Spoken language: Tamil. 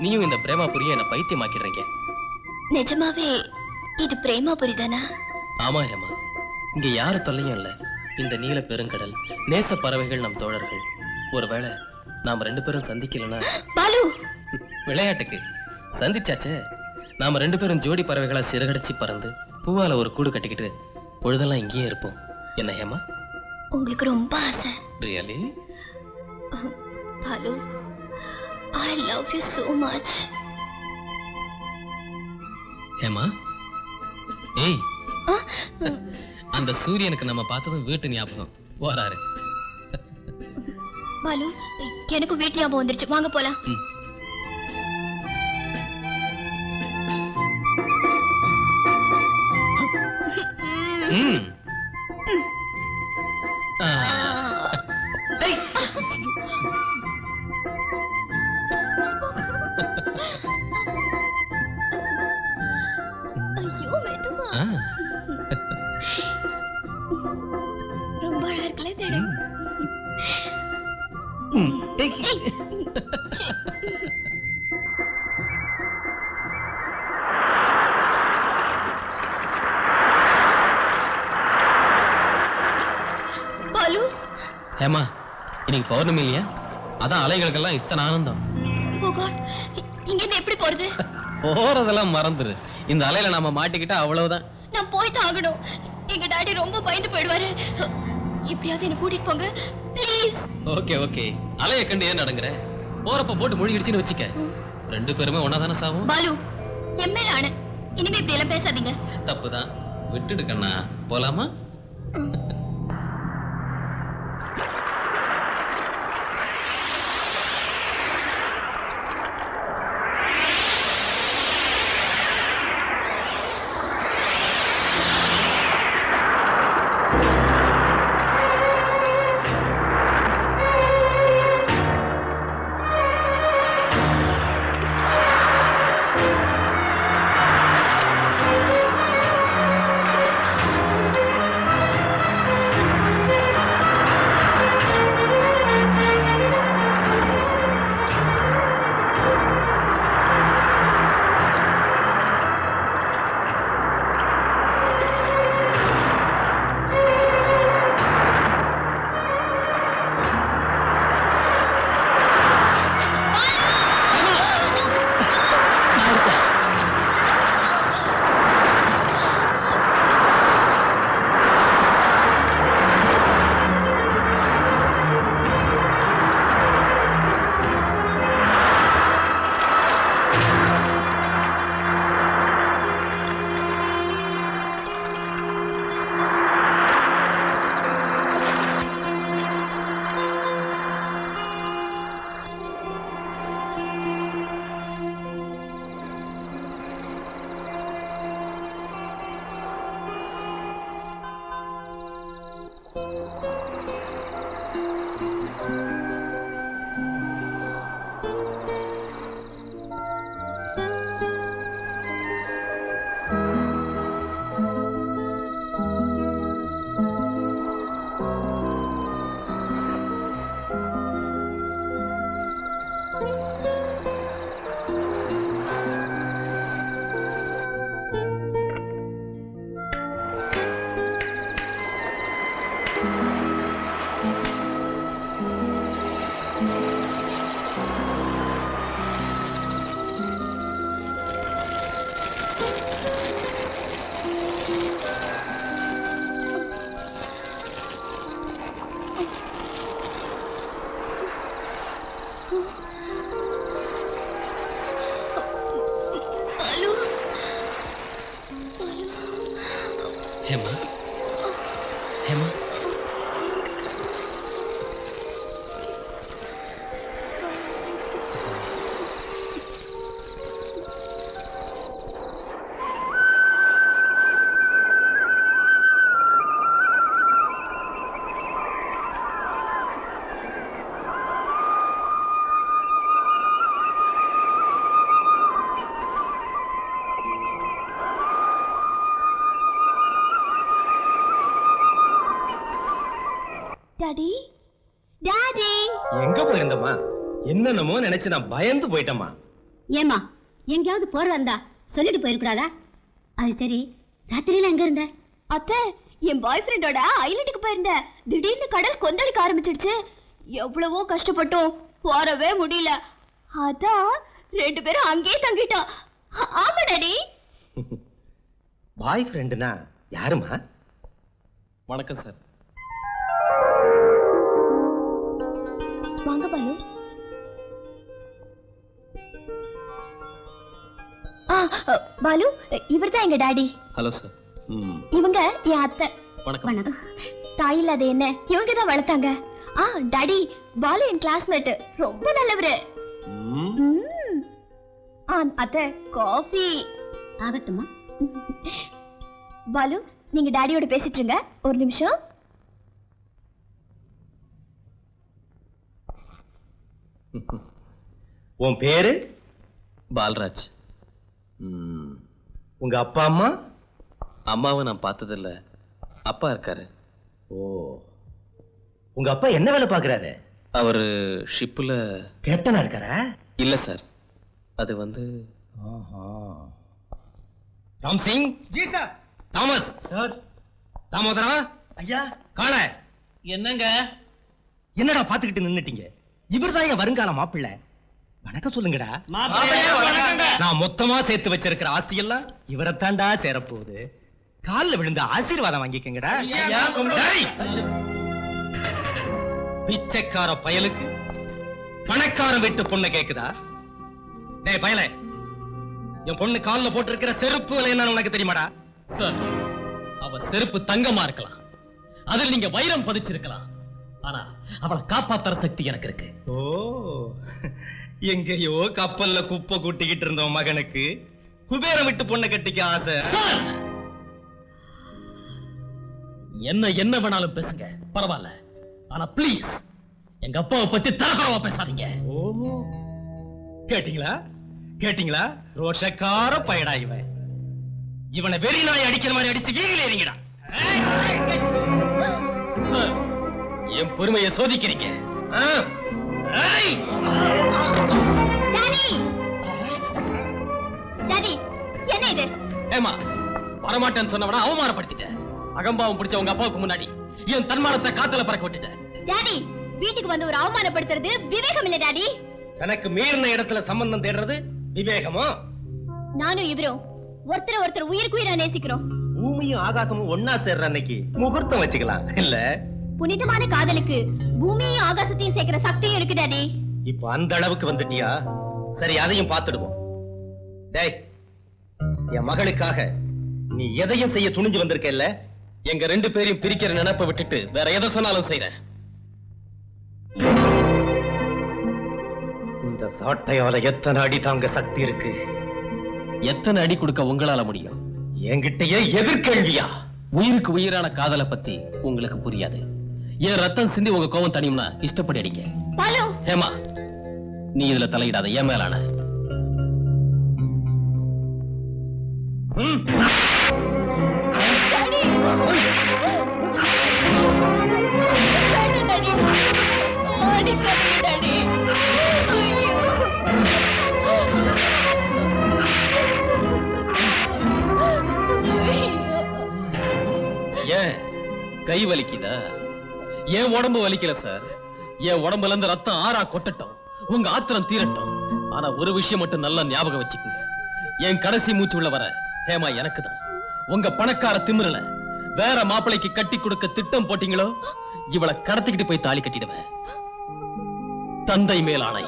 நீயும் இந்த பிரேமாபுரியை என்ன பைத்தியமாக்கிடுறீங்க. நிஜமாவே இது பிரேமாபுரி தானா? ஆமா ஹேமா, இங்க யாரு தொல்லையும் இல்ல. இந்த நீல பெருங்கடல், நேச பறவைகள் நம் தோழர்கள். ஒருவேளை நாம 2 பேரும் சந்திக்கலனா? பாலு, விளையாட்டுக்கு சந்திச்சாச்சே. நாம 2 பேரும் ஜோடி பறவைகளா சிறகடிச்சு பறந்து பூவால ஒரு கூடு கட்டிக்கிட்டு பொழுதெல்லாம் இங்கேயே இருப்போம். என்ன ஹேமா? உங்களுக்கு ரொம்ப ஆசை. Really? Balu, I love you so much. Hema, ஏய், அந்த சூரியனுக்கு நம்ம பார்த்ததும் வீட்டு ஞாபகம் வராரு. பாலு, எனக்கு வீட்டு ஞாபகம் வந்துருச்சு. வாங்க போலாம். ஐயோ மெதுவா. ரொம்ப அழகா இருக்குல்ல தேடு. பாலு. ஹேமா, இன்னைக்கு பௌர்ணமி இல்லையா? அதான் அலைகளுக்கெல்லாம் இத்தனை ஆனந்தம். ஓ காட், இங்க இருந்து எப்படி போறது? போறதெல்லாம் மறந்துரு. இந்த அலையில நாம மாட்டிக்கிட்டா அவ்வளவுதான். நான் போய் தான் ஆகணும். எங்க டாடி ரொம்ப பயந்து போயிடுவாரு. எப்படியாவது என்ன கூட்டிட்டு போங்க ப்ளீஸ். ஓகே ஓகே, அலைய கண்டு ஏன் நடங்குற? போறப்ப போட்டு முழுகிடுச்சுன்னு வச்சுக்க, 2 பேருமே ஒன்னாதானே சாவும். பாலு, எம்எல்ஏ ஆன இனிமே இப்படி எல்லாம் பேசாதீங்க. தப்புதான், விட்டுடு கண்ணா. போலாமா? ஹேமா, ஹேமா, டாடி, டாடி, எங்க போயிருந்தம்மா? என்னென்னமோ நினைச்சு நான் பயந்து போயிட்டம்மா. ஏமா எங்கேயாவது போற வந்தா சொல்லிட்டு போயிருக்கூடாதா? அது சரி, ராத்திரியில எங்க இருந்த? அத்தை, என் பாய் ஃப்ரெண்டோட ஐலண்டுக்கு போயிருந்தேன். திடீர்னு கடல் கொந்தளிக்க ஆரம்பிச்சிடுச்சு. எவ்வளவோ கஷ்டப்பட்டோம், போறவே முடியல. அதான் 2 பேரும் அங்கேயே தங்கிட்டோம். ஆமா டாடி. பாய் ஃப்ரெண்டுனா யாருமா? வணக்கம் சார். வாங்க பாலு. பாலு, இவர்தான் எங்க டாடி. Hello sir. இவங்க என் அத்தை. வணக்கம். வணக்கம். தாய் இல்லாத என்ன இவங்க தான் வளர்த்தாங்க. டாடி, பாலு என் கிளாஸ்மேட், ரொம்ப நல்லவரு. அத்தை, காஃபி. ஆகட்டுமா? பாலு, நீங்க டாடியோட பேசிட்டு இருங்க, ஒரு நிமிஷம். உன் பேரு? பால்ராஜ். உங்க அப்பா அம்மா? அம்மாவை நான் பார்த்ததில்ல, அப்பா இருக்காரு. ஓ, உங்க அப்பா என்ன வேலை பாக்குறாரு? அவரு ஷிப்ல கேப்டனா இருக்காரா? இல்ல சார், அது வந்து Ram Singh. Ji sir. Thomas sir. Damodara ஐயா. காள. என்னங்க? என்னடா பாத்துக்கிட்டு நின்னுட்டீங்க? இவர்தான் என் வருங்கால மாப்பிள்ளை. வணக்கம் சொல்லுங்கடா. நான் மொத்தமா சேர்த்து வச்சிருக்கிற ஆஸ்தி எல்லாம் இவரைத்தாண்டா சேரப்போகுது. கால்ல விழுந்த ஆசீர்வாதம் வாங்கிக்கங்கடா. பிச்சைக்கார பயலுக்கு பணக்காரன் வீட்டு பொண்ணு கேக்குதா? டேய் பயலே, என் பொண்ணு கால்ல போட்டிருக்கிற செருப்பு விலை என்னன்னு உனக்கு தெரியுமாடா? சார், அவ செருப்பு தங்கமா இருக்கலாம், அதில் நீங்க வைரம் பதிச்சிருக்கலாம், ஆனா அவளை காப்பாத்துற சக்தி எனக்கு இருக்கு. ஓ, எங்கேயோ கப்பல்ல குப்பை கூட்டிக்கிட்டு இருந்தோம் மகனுக்கு குபேரம் விட்டு பொண்ணை கட்டிக்க ஆசை. சார், என்ன வேணாலும் பேசுங்க, பரவாயில்ல, ஆனா பிளீஸ் எங்க அப்பாவை பத்தி தரக்குறவா பேசாதீங்க. ஓ, கேட்டீங்களா கேட்டீங்களா? ரோஷக்கார பயடா இவன். இவனை வெறி நாய் அடிக்கிற மாதிரி அடிச்சு வீகில ஏறிங்கடா. சார், என் பொறுமையை சோதிக்கிறீங்க. டாடி, டாடி, என்ன இது? ஏமா, வரமாட்டேன்னு சொன்னவனா அவமானப்படுத்திட்டேன். அகம்பாவம் பிடிச்ச உங்க அப்பாவுக்கு முன்னாடி என் தன்மானத்தை காத்துல பறக்க விட்டுட்டேன். டாடி, வீட்டுக்கு வந்து ஒரு அவமானப்படுத்துறது விவேகம் இல்ல டாடி. தனக்கு மீறின இடத்துல சம்பந்தம் தேடுறது விவேகமா? நானும் இவரும் ஒருத்தர் உயிருக்கு உயிரா நேசிக்கிறோம். பூமியும் ஆகாசமும் ஒன்னா சேர்ற அன்னைக்கு முகூர்த்தம் வச்சுக்கலாம் இல்ல? புனிதமான காதலுக்கு பூமியையும் ஆகாசத்தையும் சேர்க்கிற சக்தியும் இருக்கு டாடி. இப்ப அந்த அளவுக்கு வந்துட்டியா? சரி, அதையும் பார்த்துடுவோம். டேய், என் மகளுக்காக நீ எதையும் செய்ய துணிஞ்சு வந்திருக்க இல்ல? எங்க 2 பேரையும் பிரிக்கிற நினைப்பை விட்டுட்டு வேற எதை சொன்னாலும் செய்றேன். இந்த சாட்டையால எத்தனை அடி தாங்க சக்தி இருக்கு? எத்தனை அடி கொடுக்க உங்களால முடியும்? என்கிட்டயே எதிர்கேள்வியா? உயிருக்கு உயிரான காதலை பத்தி உங்களுக்கு புரியாது. என் ரத்தம் சிந்தி உங்க கோவம் தனியும்னா இஷ்டப்படி அடிங்க. பாலு, ஏமா, நீ இதுல தலையிடாத, ஏன் மேலான. டாடி. டாடி, அடிக்காதீங்க டாடி. ஐயோ. ஏன் கை வலிக்குதா? என் உடம்பு வலிக்கல சார். என் உடம்புல இருந்து ரத்தம் ஆறா கொட்டட்டும், உங்க ஆத்திரம் தீரட்டும். ஆனா ஒரு விஷயம் மட்டும் நல்லா ஞாபகம் வச்சுக்கோங்க, என் கடைசி மூச்சு உள்ள வர ஹேமா எனக்கு தான். உங்க பணக்கார திமிரல வேற மாப்பிளைக்கு கட்டி கொடுக்க திட்டம் போட்டீங்களோ, இவளை கடத்திக்கிட்டு போய் தாலி கட்டிடுவேன். தந்தை மேல் ஆணை.